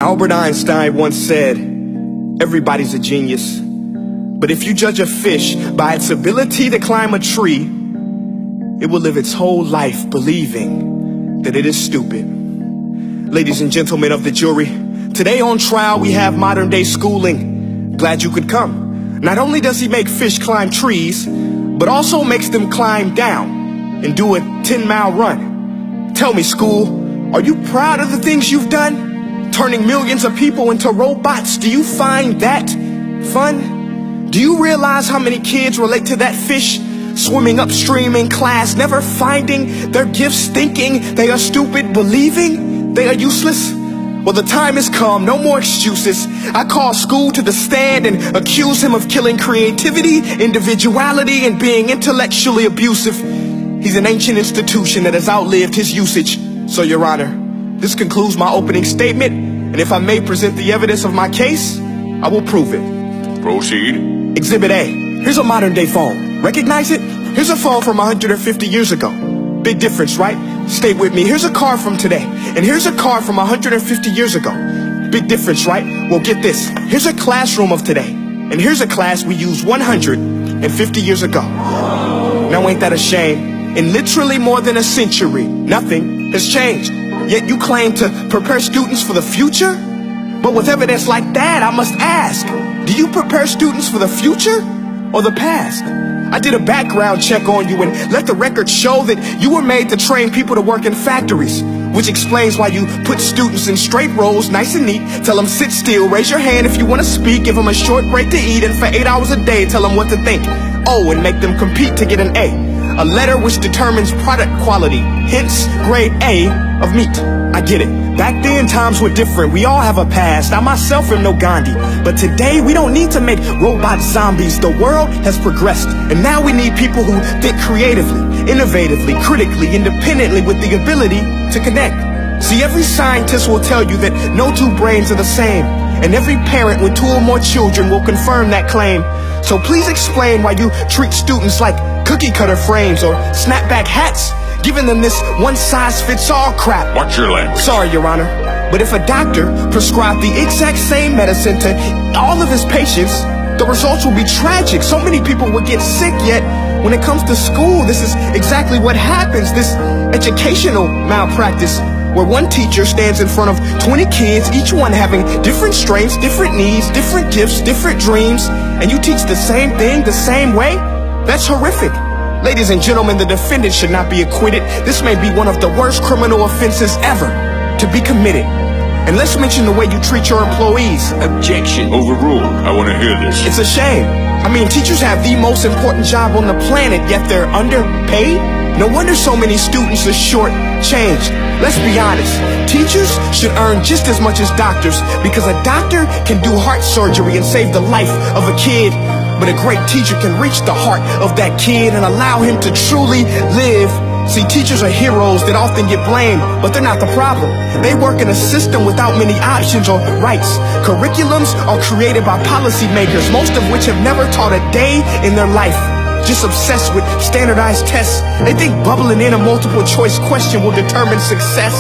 Albert Einstein once said, everybody's a genius. But if you judge a fish by its ability to climb a tree, it will live its whole life believing that it is stupid. Ladies and gentlemen of the jury, today on trial we have modern day schooling. Glad you could come. Not only does he make fish climb trees, but also makes them climb down and do a 10-mile run. Tell me, school, are you proud of the things you've done? Turning millions of people into robots, do you find that fun? Do you realize how many kids relate to that fish swimming upstream in class, never finding their gifts, thinking they are stupid, believing they are useless? Well, the time has come, no more excuses. I call school to the stand and accuse him of killing creativity, individuality, and being intellectually abusive. He's an ancient institution that has outlived his usage. So, Your Honor, this concludes my opening statement, and if I may present the evidence of my case, I will prove it. Proceed. Exhibit A. Here's a modern day phone. Recognize it? Here's a phone from 150 years ago. Big difference, right? Stay with me. Here's a car from today, and here's a car from 150 years ago. Big difference, right? Well, get this. Here's a classroom of today, and here's a class we used 150 years ago. Now, ain't that a shame? In literally more than a century, nothing has changed. Yet you claim to prepare students for the future? But with evidence like that, I must ask, do you prepare students for the future or the past? I did a background check on you and let the record show that you were made to train people to work in factories, which explains why you put students in straight rows, nice and neat, tell them sit still, raise your hand if you want to speak, give them a short break to eat, and for 8 hours a day, tell them what to think. Oh, and make them compete to get an A letter which determines product quality, hence grade A of meat. I get it. Back then, times were different. We all have a past. I myself am no Gandhi. But today, we don't need to make robot zombies. The world has progressed. And now we need people who think creatively, innovatively, critically, independently, with the ability to connect. See, every scientist will tell you that no two brains are the same. And every parent with 2 or more children will confirm that claim. So please explain why you treat students like cookie cutter frames or snapback hats, giving them this one-size-fits-all crap. Watch your language. Sorry, Your Honor, but if a doctor prescribed the exact same medicine to all of his patients, the results will be tragic. So many people will get sick, yet when it comes to school, this is exactly what happens. This educational malpractice, where one teacher stands in front of 20 kids, each one having different strengths, different needs, different gifts, different dreams, and you teach the same thing the same way? That's horrific. Ladies and gentlemen, the defendant should not be acquitted. This may be one of the worst criminal offenses ever to be committed. And let's mention the way you treat your employees. Objection. Overruled. I want to hear this. It's a shame. I mean, teachers have the most important job on the planet, yet they're underpaid? No wonder so many students are short-changed. Let's be honest. Teachers should earn just as much as doctors, because a doctor can do heart surgery and save the life of a kid. But a great teacher can reach the heart of that kid and allow him to truly live. See, teachers are heroes that often get blamed, but they're not the problem. They work in a system without many options or rights. Curriculums are created by policymakers, most of which have never taught a day in their life. Just obsessed with standardized tests. They think bubbling in a multiple choice question will determine success.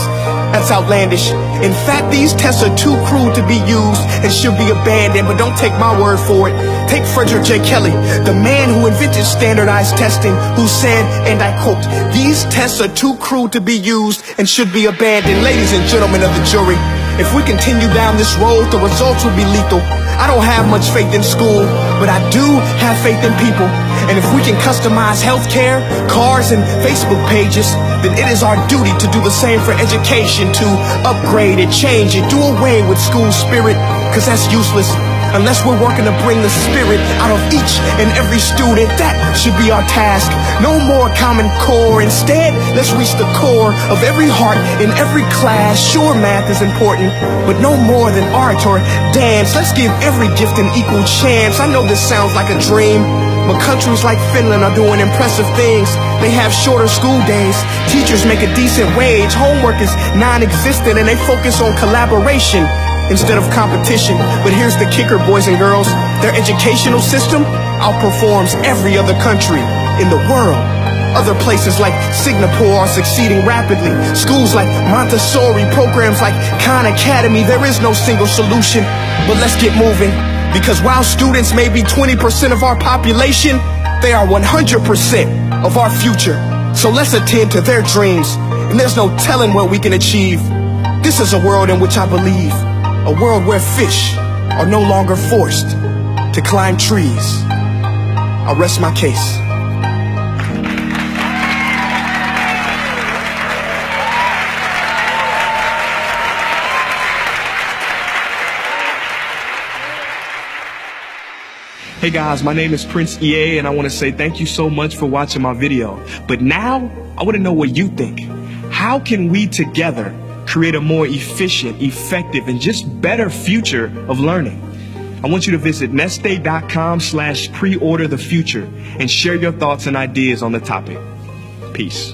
That's outlandish. In fact, these tests are too crude to be used and should be abandoned, but don't take my word for it. Take Frederick J. Kelly, the man who invented standardized testing, who said, and I quote, "These tests are too crude to be used and should be abandoned." Ladies and gentlemen of the jury, if we continue down this road, the results will be lethal. I don't have much faith in school, but I do have faith in people. And if we can customize healthcare, cars, and Facebook pages, then it is our duty to do the same for education, to upgrade it, change it, do away with school spirit, because that's useless. Unless we're working to bring the spirit out of each and every student, that should be our task. No more Common Core. Instead, let's reach the core of every heart in every class. Sure, math is important, but no more than art or dance. Let's give every gift an equal chance. I know this sounds like a dream, but countries like Finland are doing impressive things. They have shorter school days. Teachers make a decent wage. Homework is non-existent, and they focus on collaboration instead of competition. But here's the kicker, boys and girls. Their educational system outperforms every other country in the world. Other places like Singapore are succeeding rapidly. Schools like Montessori, programs like Khan Academy. There is no single solution, but let's get moving. Because while students may be 20% of our population, they are 100% of our future. So let's attend to their dreams, and there's no telling what we can achieve. This is a world in which I believe, a world where fish are no longer forced to climb trees. I'll rest my case. Hey guys, my name is Prince EA, and I want to say thank you so much for watching my video. But now, I want to know what you think. How can we together create a more efficient, effective, and just better future of learning? I want you to visit nestday.com/preorderthefuture and share your thoughts and ideas on the topic. Peace.